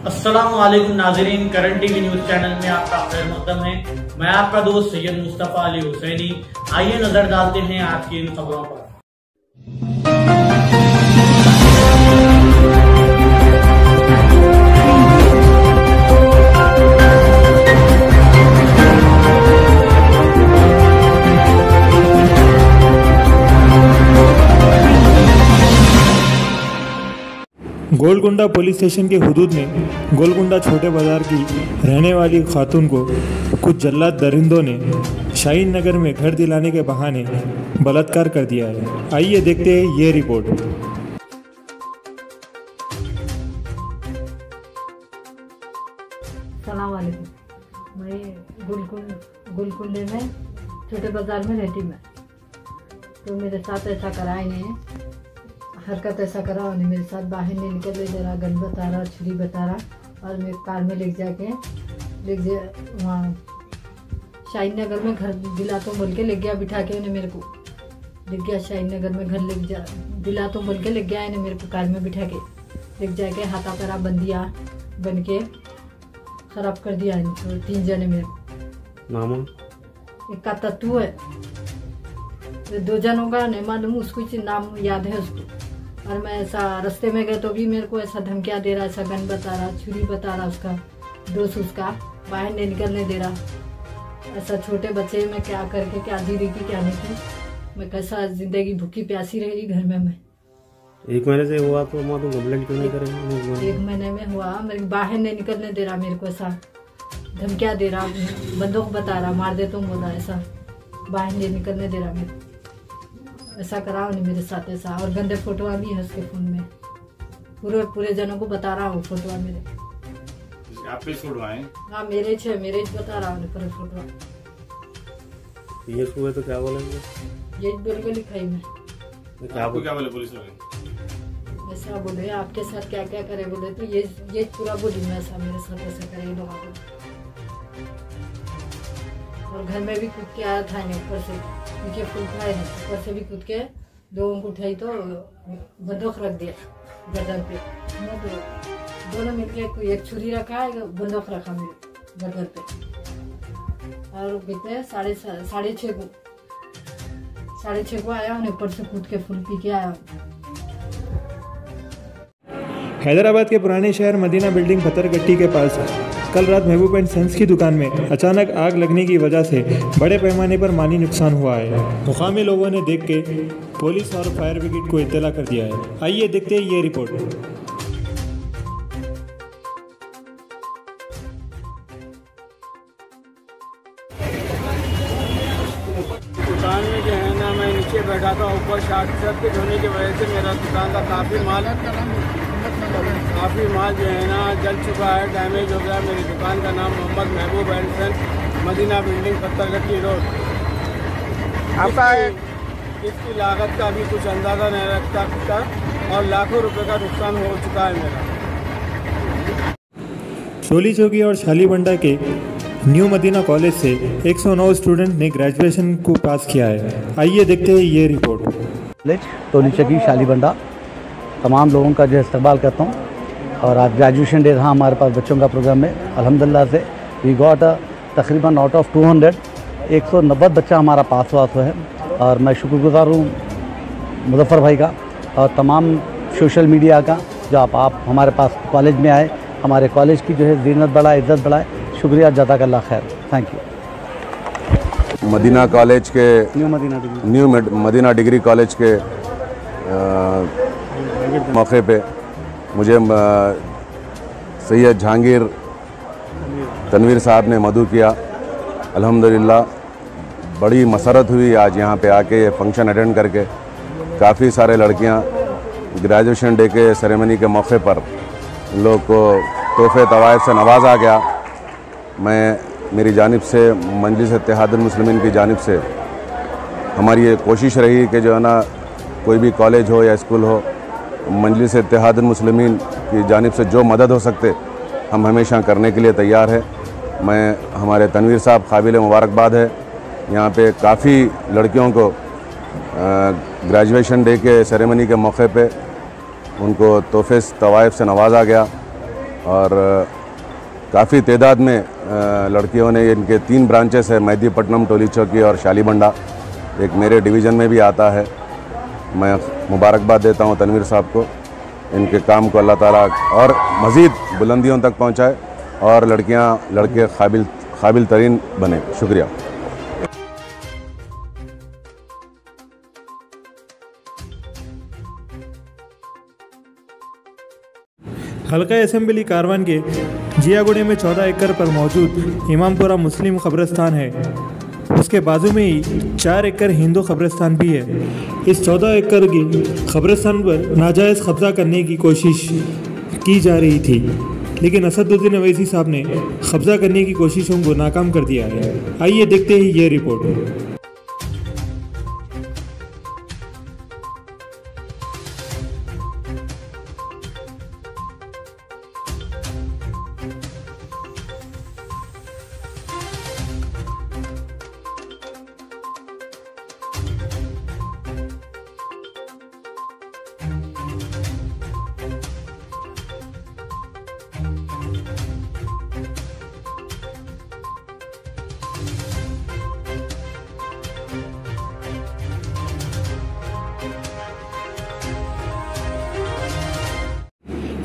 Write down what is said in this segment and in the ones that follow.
अस्सलाम वालेकुम नाज़रीन, करंट टीवी न्यूज चैनल में आपका खैर मक़दम है। मैं आपका दोस्त सैयद मुस्तफ़ा अली हुसैनी। आइए नजर डालते हैं आज की इन खबरों पर। गोलकुंडा पुलिस स्टेशन के हुदूद में गोलकुंडा छोटे बाजार की रहने वाली खातून को कुछ जल्लाद दरिंदों ने शाहीन नगर में घर दिलाने के बहाने बलात्कार कर दिया है। आइए देखते हैं ये रिपोर्ट। सलाम वालेकुम। मैं गोलकुंडे में छोटे बाजार में रहती मैं। तो मेरे साथ ऐसा करा इन्हें, हरकत ऐसा करा उन्हें, मेरे साथ बाहर नहीं निकल ले जरा, गन बता रहा, छुरी बता रहा और मेरे कार में ले जा वहाँ शाहीन नगर में घर दिला तो बोल के ले गया, बिठा के उन्हें मेरे को ले गया शाहीन नगर में घर दिला तो बोल के ले गया इन्हें मेरे को कार में बिठा के ले जाके हाथा पैरा बंदिया बन के खराब कर दिया इन्हें। तो 3 जने मेरे मामून एक का तत्व है, 2 जनों का नहीं मालूम, उसको नाम याद है उसको। और मैं ऐसा रास्ते में गए तो भी मेरे को ऐसा धमकियाँ दे रहा, ऐसा गन बता रहा, छुरी बता रहा, उसका दोस्त उसका बाहर नहीं निकलने दे रहा। ऐसा छोटे बच्चे में क्या करके क्या जिंदगी क्या नहीं की, मैं कैसा जिंदगी भूखी प्यासी रही घर में। मैं 1 महीने से हुआ तो तुम कंप्लेंट क्यों नहीं करेंगे? 1 महीने में हुआ, मेरे बाहर नहीं निकलने दे रहा, मेरे को ऐसा धमकियाँ दे रहा, बंदूक बता रहा, मार दे तुम बोला, ऐसा बाहर नहीं निकलने दे रहा मेरे, ऐसा करा उन्हें मेरे साथ ऐसा। और गंदे फोटोआ भी है उसके फोन में, पूरे जनों को बता रहा हूँ फोटोआ मेरे। आप पे छुड़वाएं? हाँ मेरे बता रहा हूँ पूरे फोटोआ। ये हुए तो क्या बोलेंगे? ये बोल के लिखाई मैं। आपको क्या बोले पुलिस वाले? ऐसा बोले आपके साथ क्या क्या करे, बोले तो ये पूरा बोली मैं, ऐसा मेरे साथ ऐसा करे ये लोग। और घर में भी कूद के आया था ऊपर से, नीचे फूल खाए थे, ऊपर से भी कूद के 2 को उठाई तो बंदूक रख दिया गर्दन पे। मैं तो दोनों मिलके एक छुरी रखा है, बंदूक रखा मेरे गर्दन पे। और कितने 6:30 को आया, ऊपर से कूद के फूल पी के आया। हैदराबाद के पुराने शहर मदीना बिल्डिंग पत्थरगट्टी के पास कल रात महबूब एंड सन्स की दुकान में अचानक आग लगने की वजह से बड़े पैमाने पर माली नुकसान हुआ है। मुकामी लोगों ने देख के पुलिस और फायर ब्रिगेड को इत्तला कर दिया है। आइए देखते हैं ये रिपोर्ट। दुकान में जो है ना, मैं नीचे बैठा था, ऊपर शॉर्ट के होने की वजह से मेरा दुकान का काफ़ी माल जो है ना जल चुका है, डैमेज हो गया। मेरी दुकान का नाम Mohammed Mehboob and sons, Madina building Pattharghatti road. आपका इसकी लागत का भी कुछ अंदाज़ा नहीं रखता और लाखों रुपए का नुकसान हो चुका है मेरा। सोली चौकी और शालीबंडा के न्यू मदीना कॉलेज से 109 स्टूडेंट ने ग्रेजुएशन को पास किया है। आइए देखते हैं ये रिपोर्ट। कॉलेज सोली चौकी शालीबंडा तमाम लोगों का जो इस्तकबाल करता हूँ। और आज ग्रेजुएशन डे था हमारे पास बच्चों का प्रोग्राम में। अल्हम्दुलिल्लाह से वी गॉट तकरीबन आउट ऑफ 200 190 बच्चा हमारा पास हुआ है। और मैं शुक्रगुजार हूँ मुज़फ़्फ़र भाई का और तमाम सोशल मीडिया का, जो आप हमारे पास कॉलेज में आए, हमारे कॉलेज की जो है ज़ीनत बढ़ाए, इज़्ज़त बढ़ाए। शुक्रिया, जज़ाकल्लाह खैर, थैंक यू। मदीना कॉलेज के न्यू मदीना डिग्री कॉलेज के मौके पे मुझे सैयद जहांगीर तनवीर साहब ने मदऊ किया। अल्हम्दुलिल्लाह बड़ी मसरत हुई आज यहाँ पे आके ये फंक्शन अटेंड करके। काफ़ी सारे लड़कियाँ ग्रेजुएशन डे के सेरेमनी के मौके पर लोग को तोहफे तवायफ से नवाजा गया। मेरी जानिब से, मजलिस इत्तेहादुल मुस्लिमीन की जानिब से हमारी ये कोशिश रही कि जो है ना, कोई भी कॉलेज हो या स्कूल हो, मजलिस इत्तेहादुल मुस्लिमीन की जानिब से जो मदद हो सकते हम हमेशा करने के लिए तैयार है। हमारे तनवीर साहब काबिल मुबारकबाद है। यहाँ पे काफ़ी लड़कियों को ग्रेजुएशन डे के सेरेमनी के मौके पे उनको तोहफे तवाइफ से नवाजा गया। और काफ़ी तादाद में लड़कियों ने, इनके 3 ब्रांचेस है, मेहदीपट्टनम, टोली चौकी और शालीबंडा, एक मेरे डिवीज़न में भी आता है। मैं मुबारकबाद देता हूं तनवीर साहब को, इनके काम को अल्लाह ताला और मज़ीद बुलंदियों तक पहुंचाए और लड़के काबिल तरीन बने। शुक्रिया। हल्का असेंबली कारवान के जियागुड़े में 14 एकड़ पर मौजूद इमामपुरा मुस्लिम कब्रिस्तान है। उसके बाजू में ही 4 एकड़ हिंदू कब्रिस्तान भी है। इस 14 एकड़ की कब्रिस्तान पर नाजायज़ कब्जा करने की कोशिश की जा रही थी, लेकिन असदुद्दीन अवैसी साहब ने कब्जा करने की कोशिशों को नाकाम कर दिया है। आइए देखते हैं ये रिपोर्ट।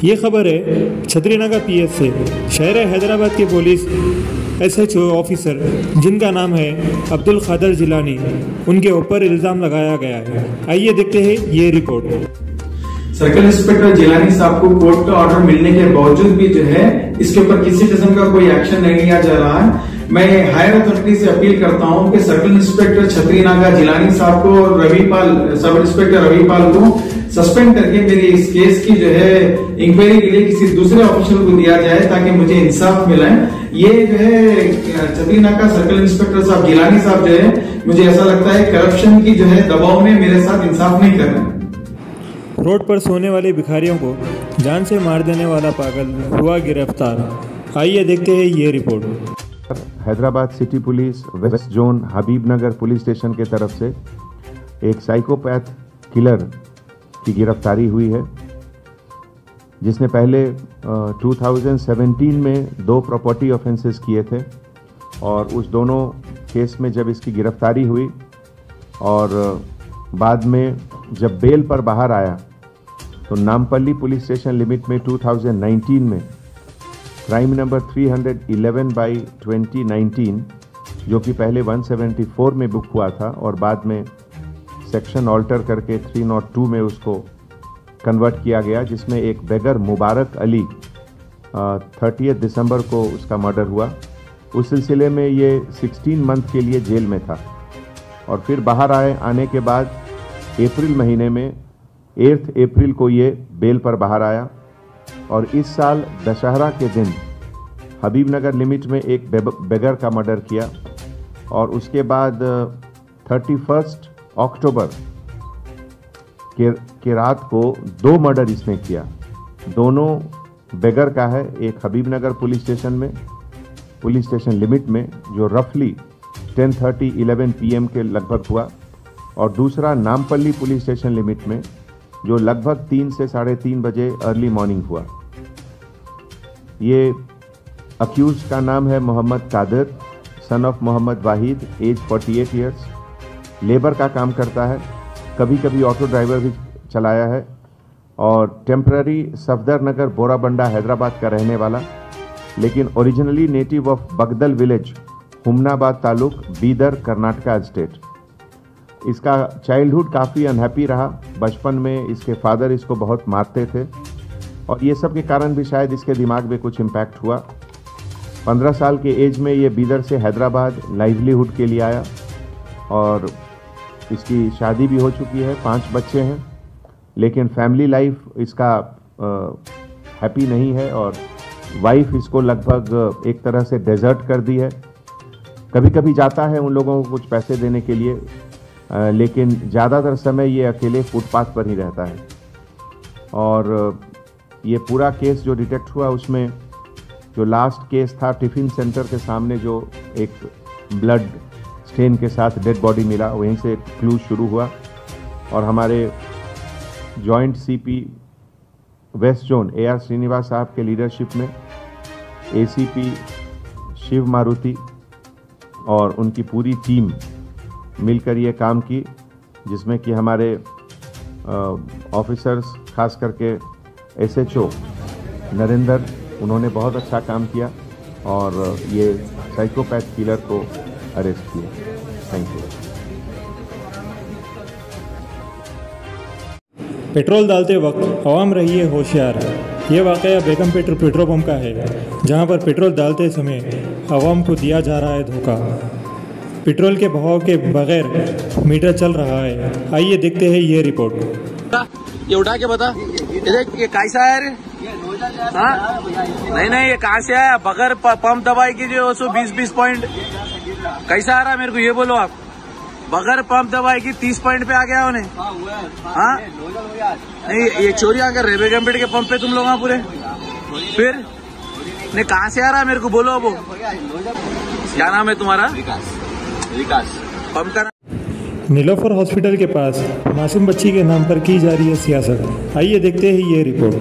ये खबर है छतरीनगर पीएस से। शहर हैदराबाद के पुलिस SHO ऑफिसर, जिनका नाम है अब्दुल कादर जिलानी, उनके ऊपर इल्ज़ाम लगाया गया है। आइए देखते हैं ये रिपोर्ट। सर्कल इंस्पेक्टर जिलानी साहब को कोर्ट का ऑर्डर मिलने के बावजूद भी जो है इसके ऊपर किसी किस्म का कोई एक्शन नहीं लिया जा रहा है। मैं हायर अथॉरिटी से अपील करता हूं कि सर्कल इंस्पेक्टर छतरीनगर जिलानी साहब को और सब इंस्पेक्टर रविपाल को सस्पेंड करके मेरी इस केस की जो है इंक्वायरी के लिए किसी दूसरे ऑफिसर को दिया जाए ताकि मुझे इंसाफ मिले। ये जो है छतरीनगर सर्कल इंस्पेक्टर साहब जिलानी साहब जो है, मुझे ऐसा लगता है करप्शन की जो है दबाव में मेरे साथ इंसाफ नहीं कर रहे। रोड पर सोने वाले भिखारियों को जान से मार देने वाला पागल हुआ गिरफ्तार। आइए देखते हैं ये report. Hyderabad city police west zone Habibnagar police station के तरफ से एक साइकोपैथ किलर की गिरफ्तारी हुई है, जिसने पहले 2017 में 2 प्रॉपर्टी ऑफेंसेस किए थे। और उस दोनों केस में जब इसकी गिरफ्तारी हुई और बाद में जब बेल पर बाहर आया तो नामपल्ली पुलिस स्टेशन लिमिट में 2019 में क्राइम नंबर 311/2019, जो कि पहले 174 में बुक हुआ था और बाद में सेक्शन ऑल्टर करके 302 में उसको कन्वर्ट किया गया, जिसमें एक बेगर मुबारक अली 30 दिसंबर को उसका मर्डर हुआ। उस सिलसिले में ये 16 मंथ के लिए जेल में था और फिर बाहर आने के बाद अप्रैल महीने में 8 अप्रैल को ये बेल पर बाहर आया और इस साल दशहरा के दिन हबीबनगर लिमिट में एक बेगर का मर्डर किया और उसके बाद 31 अक्टूबर के रात को 2 मर्डर इसने किया। दोनों बेगर का है, एक हबीबनगर पुलिस स्टेशन में, पुलिस स्टेशन लिमिट में, जो रफली 10:30-11 PM के लगभग हुआ, और दूसरा नामपल्ली पुलिस स्टेशन लिमिट में, जो लगभग 3 से 3:30 बजे अर्ली मॉर्निंग हुआ। ये अक्यूज का नाम है Mohammed Kadir, son of Mohammed Wahid, age 48 years. Labour का काम करता है, कभी कभी ऑटो ड्राइवर भी चलाया है और टेम्पररी सफदर नगर बोराबंडा हैदराबाद का रहने वाला, लेकिन originally native of Bagdal village, Humnabad taluk, Bidar, Karnataka state. इसका चाइल्डहुड काफ़ी अनहैप्पी रहा। बचपन में इसके फादर इसको बहुत मारते थे और ये सब के कारण भी शायद इसके दिमाग में कुछ इम्पैक्ट हुआ। 15 साल के एज में ये बीदर से हैदराबाद लाइवलीहुड के लिए आया और इसकी शादी भी हो चुकी है, 5 बच्चे हैं, लेकिन फैमिली लाइफ इसका हैप्पी नहीं है और वाइफ इसको लगभग एक तरह से डेजर्ट कर दी है। कभी कभी जाता है उन लोगों को कुछ पैसे देने के लिए, लेकिन ज़्यादातर समय ये अकेले फुटपाथ पर ही रहता है। और ये पूरा केस जो डिटेक्ट हुआ उसमें जो लास्ट केस था टिफ़िन सेंटर के सामने, जो एक ब्लड स्टेन के साथ डेड बॉडी मिला, वहीं से क्लू शुरू हुआ और हमारे joint CP west zone AR Srinivas साहब के लीडरशिप में ACP शिव मारुति और उनकी पूरी टीम मिलकर ये काम की, जिसमें कि हमारे ऑफिसर्स खास करके SHO नरेंद्र, उन्होंने बहुत अच्छा काम किया और ये साइकोपैथ किलर को अरेस्ट किया। Thank you. पेट्रोल डालते वक्त आवाम रही है होशियार। ये वाक़या बेगमपेट पेट्रोल पंप का है, जहां पर पेट्रोल डालते समय आवाम को दिया जा रहा है धोखा। पेट्रोल के बहाव के बगैर मीटर चल रहा है। आइए देखते हैं ये रिपोर्ट। ये उठा के बता, ये कैसा है रे? हाँ? नहीं, ये कहाँ से आया? बगैर पंप दवाई की जो 120 पॉइंट कैसा आ रहा है? मेरे को ये बोलो आप। बगैर पंप दवाई की 30 पॉइंट पे आ गया उन्हें। हाँ, नहीं ये चोरी आकर रहे बेगमपेट के पंप पे तुम लोग वहाँ पूरे। फिर नहीं कहाँ से आ रहा है? मेरे को बोलो अब। क्या नाम है तुम्हारा? विकास। पंप का नीलोफर हॉस्पिटल के पास मासूम बच्ची के नाम पर की जा रही है सियासत। आइए देखते हैं ये रिपोर्ट।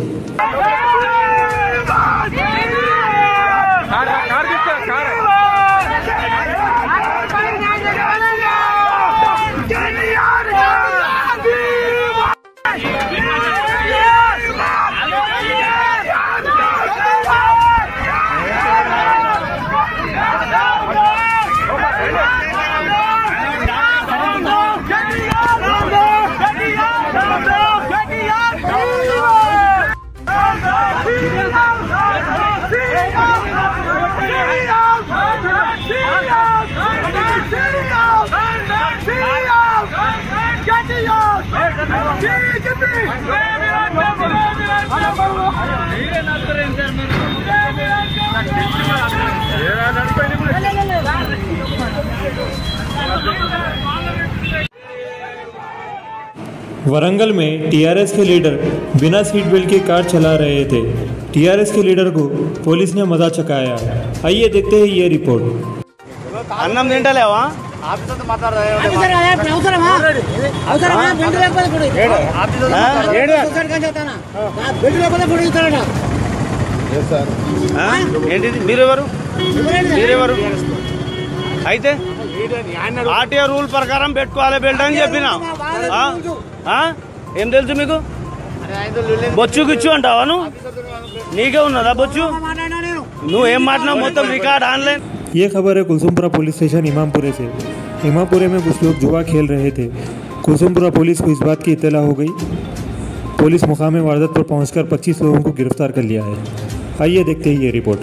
वरंगल में टीआरएस के लीडर बिना सीट बेल्ट के कार चला रहे थे। टीआरएस के लीडर को पुलिस ने मजा चकाया। आइए देखते हैं ये रिपोर्ट। अन्नम तिंटलेवा ಆಫೀಸರ್ ಮಾತಾಡ್ತಾರೆ ಆಫೀಸರ್ ಅವಸರ ఏంటిది మీరెవరు అయితే ఆర్టీఓ రూల్ ప్రకారం పెట్టుకోవాలి బెల్ట్ అని చెప్పినా ఏం తెలుసు మీకు బొచ్చు గిచ్చు అంటావా నువ్వు నీకే ఉన్నదా బొచ్చు నువ్వు ఏం మాట్లాడినావు మొత్తం రికార్డ్ ఆన్లైన్। ये खबर है कुलसुमपुरा पुलिस स्टेशन इमामपुरे से। इमामपुरे में कुछ लोग जुआ खेल रहे थे। कुलसुमपुरा पुलिस को इस बात की इत्तला हो गई। पुलिस मुकाम वारदात पर पहुंचकर 25 लोगों को गिरफ्तार कर लिया है। आइए देखते हैं ये रिपोर्ट।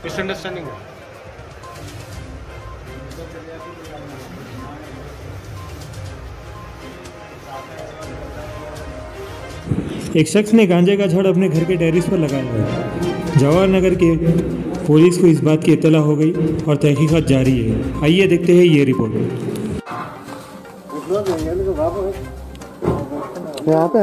मिसअंडरस्टैंडिंग एक शख्स ने गांजे का झाड़ अपने घर के टेरिस पर लगाया है। जवाहर नगर के पुलिस को इस बात की इत्तला हो गई और तहकीकात जारी है। आइए देखते हैं ये रिपोर्ट। यहाँ पे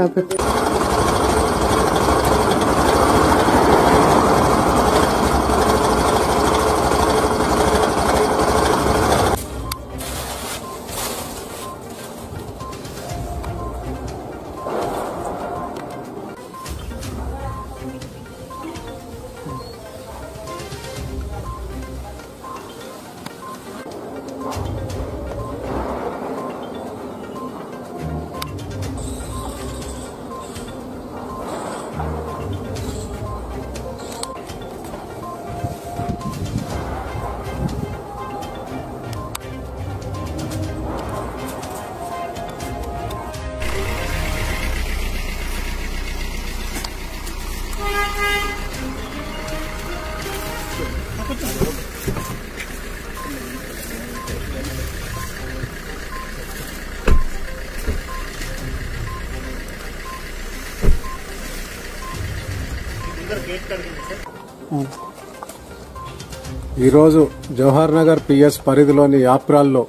ఈరోజు జవహర్ నగర్ పిఎస్ పరిధిలోని యాప్రాల్లో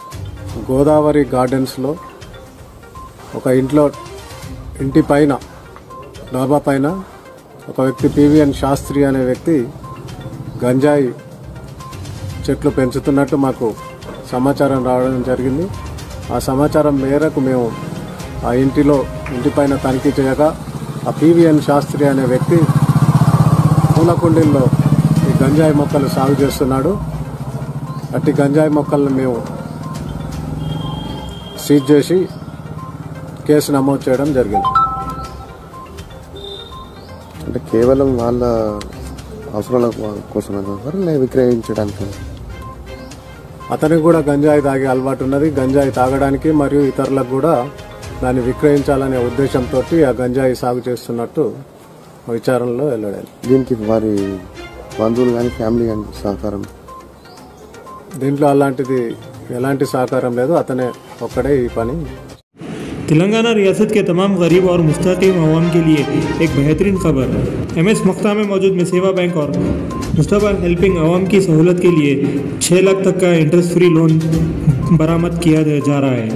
గోదావరి గార్డెన్స్లో ఒక ఇంటి పైన డాబా పైన ఒక వ్యక్తి పివిఎన్ శాస్త్రి అనే వ్యక్తి గంజాయి చెట్లు పెంచుతున్నట్టు మాకు సమాచారం రావడం జరిగింది. ఆ సమాచారం మేరకు మేము ఆ ఇంటి పైన తనిఖీ చేయగా ఆ పివిఎన్ శాస్త్రి అనే వ్యక్తి పూల కుండీల్లో ఈ గంజాయి మొక్కలు సాగు చేస్తున్నాడు. అట్టి గంజాయి మొక్కలను మేము సీజ్ చేసి కేసు నమోదు చేయడం జరిగింది. అంటే కేవలం వాళ్ళ అవసరాల కోసమే సార్, విక్రయించడానికి? అతనికి కూడా గంజాయి తాగే అలవాటు ఉన్నది. గంజాయి తాగడానికి మరియు ఇతరులకు కూడా దాన్ని విక్రయించాలనే ఉద్దేశంతో ఆ గంజాయి సాగు చేస్తున్నట్టు విచారణలో వెల్లడైంది. దీనికి వారి బంధువులు కానీ ఫ్యామిలీ కానీ సహకారం? దీంట్లో ఎలాంటి సహకారం లేదు. అతనే ఒక్కడే ఈ పని. तेलंगाना रियासत के तमाम गरीब और मुस्तकीम अवाम के लिए एक बेहतरीन खबर। MS मख्ता में मौजूद मेसेवा बैंक और मुस्तफा हेल्पिंग अवाम की सहूलत के लिए 6 लाख तक का इंटरेस्ट फ्री लोन बरामद किया जा रहा है।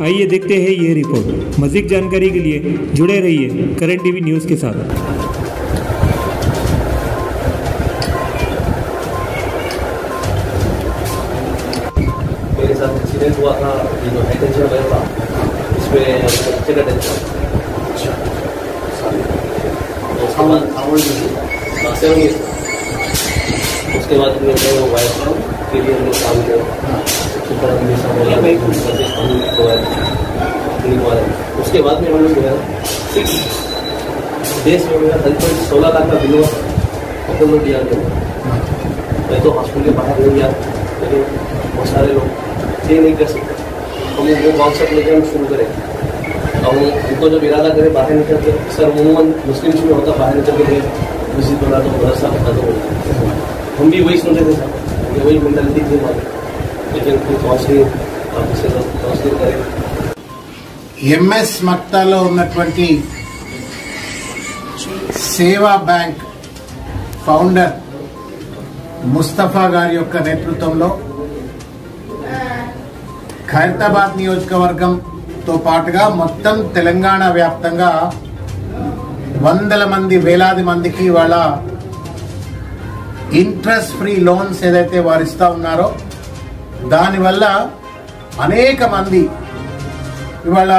आइए देखते हैं ये रिपोर्ट। मज़ीद जानकारी के लिए जुड़े रहिए करंट टीवी न्यूज़ के साथ। मेरे साथ एक्सीडेंट हुआ था, इसमें बच्चे का टेंशन। अच्छा, उसके बाद मैंने वाइफ के लिए काम किया। उसके बाद में मैंने गया 6 डेज में मेरा 16 लाख का बिल हुआ, अप्रूवल दिया गया। मैं तो हॉस्पिटल के बाहर नहीं गया, लेकिन बहुत सारे लोग ये नहीं कर सकते। हम वो कॉन्सेप्ट लेकर हम शुरू करें। अब उनको जब इरादा करें बाहर निकल के, सर उमूमन मुस्लिम्स में होता बाहर निकल के मस्जिद बना दो, मदरसा बना दो। हम भी वही सोचे थे सर, वही मेंटालिटी थी हमारी। लेकिन कोई काउंसलिंग करें। MS మక్తాలో ఉన్నటువంటి సేవా బ్యాంక్ ఫౌండర్ ముస్తఫా గారి యొక్క నేతృత్వంలో ఖైరతాబాద్ నియోజకవర్గంతో పాటుగా మొత్తం తెలంగాణ వ్యాప్తంగా వందల మంది వేలాది మందికి వాళ్ళ ఇంట్రెస్ట్ ఫ్రీ లోన్స్ ఏదైతే వారు ఇస్తా ఉన్నారో దానివల్ల అనేక మంది ఇవాళ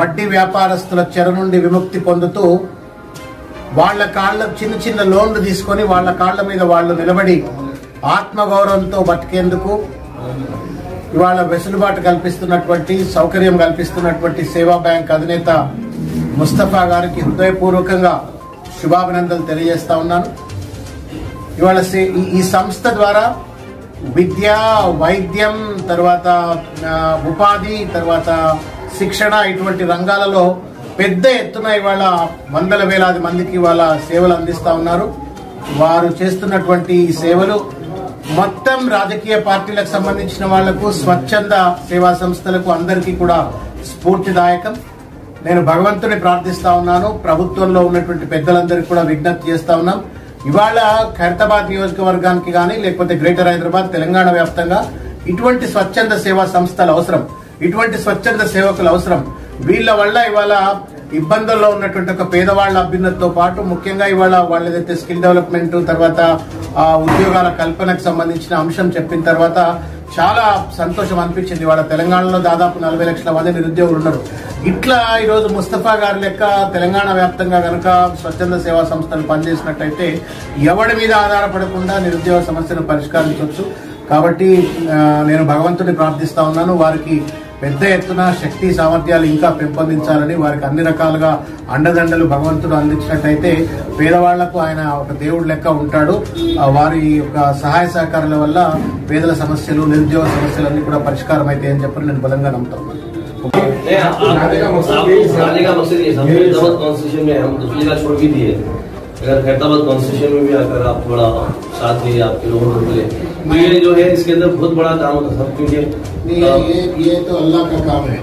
వడ్డీ వ్యాపారస్తుల చెర నుండి విముక్తి పొందుతూ వాళ్ళ కాళ్ళ చిన్న లోన్లు తీసుకొని వాళ్ళ కాళ్ళ మీద వాళ్ళు నిలబడి ఆత్మగౌరవంతో బతికేందుకు ఇవాళ వెసులుబాటు కల్పిస్తున్నటువంటి సౌకర్యం కల్పిస్తున్నటువంటి సేవా బ్యాంక్ అధినేత ముస్తఫా గారికి హృదయపూర్వకంగా శుభాభినందనలు తెలియజేస్తా ఉన్నాను. ఇవాళ ఈ సంస్థ ద్వారా విద్య, వైద్యం, తర్వాత ఉపాధి, తర్వాత శిక్షణ ఇటువంటి రంగాలలో పెద్ద ఎత్తున ఇవాళ వందల వేలాది మందికి ఇవాళ సేవలు అందిస్తా ఉన్నారు. వారు చేస్తున్నటువంటి ఈ సేవలు మొత్తం రాజకీయ పార్టీలకు సంబంధించిన వాళ్లకు, స్వచ్ఛంద సేవా సంస్థలకు అందరికీ కూడా స్ఫూర్తిదాయకం. నేను భగవంతుని ప్రార్థిస్తా ఉన్నాను, ప్రభుత్వంలో ఉన్నటువంటి పెద్దలందరికీ కూడా విజ్ఞప్తి చేస్తా ఉన్నాం. ఇవాళ ఖైరతాబాద్ నియోజకవర్గానికి కానీ లేకపోతే గ్రేటర్ హైదరాబాద్, తెలంగాణ వ్యాప్తంగా ఇటువంటి స్వచ్ఛంద సేవా సంస్థలు అవసరం, ఇటువంటి స్వచ్ఛంద సేవకులు అవసరం. వీళ్ళ వల్ల ఇవాళ ఇబ్బందుల్లో ఉన్నటువంటి ఒక పేదవాళ్ల అభ్యున్నతితో పాటు ముఖ్యంగా ఇవాళ వాళ్ళు ఏదైతే స్కిల్ డెవలప్మెంట్, తర్వాత ఉద్యోగాల కల్పనకు సంబంధించిన అంశం చెప్పిన తర్వాత చాలా సంతోషం అనిపించింది. ఇవాళ తెలంగాణలో దాదాపు 40 లక్షల మంది నిరుద్యోగులు ఉన్నారు. ఇట్లా ఈరోజు ముస్తఫా గారి లెక్క తెలంగాణ వ్యాప్తంగా కనుక స్వచ్ఛంద సేవా సంస్థలు పనిచేసినట్టయితే ఎవరి మీద ఆధారపడకుండా నిరుద్యోగ సమస్యను పరిష్కరించవచ్చు. కాబట్టి నేను భగవంతుని ప్రార్థిస్తా ఉన్నాను, వారికి పెద్ద ఎత్తున శక్తి సామర్థ్యాలు ఇంకా పెంపొందించాలని, వారికి అన్ని రకాలుగా అండదండలు భగవంతుడు అందించినట్టయితే పేదవాళ్లకు ఆయన ఒక దేవుడు లెక్క ఉంటాడు. వారి యొక్క సహాయ సహకారాల వల్ల పేదల సమస్యలు, నిరుద్యోగ సమస్యలన్నీ కూడా పరిష్కారం అయితే అని చెప్పి నేను బలంగా నమ్ముతా ఉన్నాను. अगर हैदराबाद कॉन्स्टिट्यूशन में भी अगर आप थोड़ा साथ दीजिए, आपके लोगों को बोले तो ये जो है इसके अंदर बहुत बड़ा काम होता है, क्योंकि ये तो अल्लाह का काम है।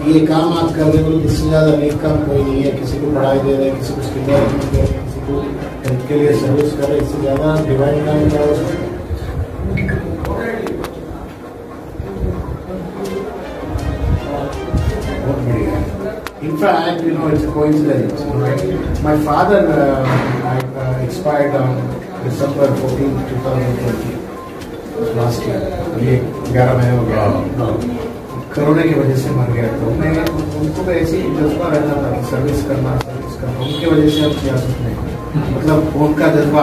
ये काम आप कर रहे हो, इससे ज्यादा नेक काम कोई नहीं है। किसी को पढ़ाई दे रहे हैं, किसी को स्किल डेवलपमेंट दे रहे हैं, किसी को हेल्थ के लिए सर्विस करे, इससे ज़्यादा डिवाइन नाम क्या हो सकता है? In fact, it's a coincidence. My father expired on December 14, 2020, last year. अभी 11 महीने हो गया। कोरोना की वजह से मर गया। तो मैं उनको ऐसे ही जज्बा रहता था कि सर्विस करना। उनकी वजह से अब सियासत में मतलब उनका जज्बा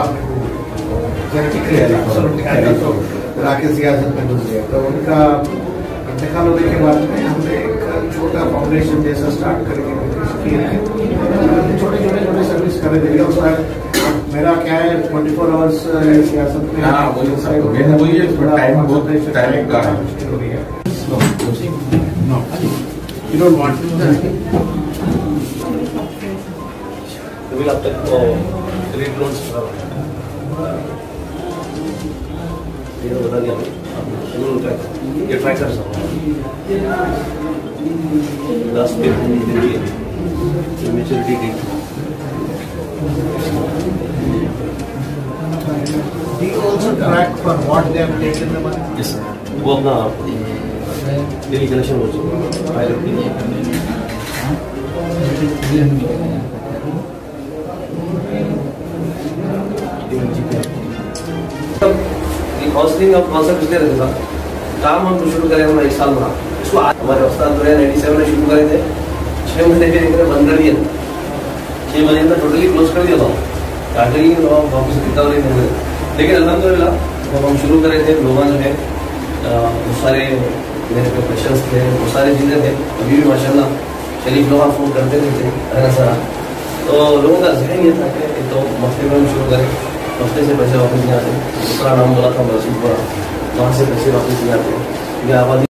तो राकेश सियासत में घुस गया। तो उनका इंतकाल होने के बाद में हमने एक छोटा फाउंडेशन जैसा स्टार्ट करके छोटे सर्विस कर रहे थे। मेरा क्या है 24 आवर्स सियासत में You don't want to. अब तक क्रेडिट लोन ये बता दिया ये ट्राई कर सकता हूँ 10 पे maturity date. Do you also track for what they have taken the money? Yes, वो अपना डेली कलेक्शन हो चुका काउंसलिंग और कॉन्सेप्ट इसलिए रहेगा। काम हम शुरू करें हम 1 साल में इसको हमारे उस्ताद 97 में शुरू करे थे। 6 महीने के बंद कर दिया। 6 महीने में टोटली क्लोज कर दिया था। स्टार्टिंग में वापस कितना नहीं मिल रहे, लेकिन अल्हम्दुलिल्लाह जब हम शुरू करे थे लोगों जो है बहुत सारे मेरे पे क्वेश्चंस थे, बहुत सारी चीज़ें थे। अभी भी माशाल्लाह शरीफ लोग फोन करते रहते हैं सारा। तो लोगों का जहन ये था कि तो हफ्ते में हम शुरू करें, हफ्ते से पैसे वापस नहीं आते। दूसरा नाम बोला था मसूदपुरा, वहाँ से पैसे वापस नहीं आते। ये आबादी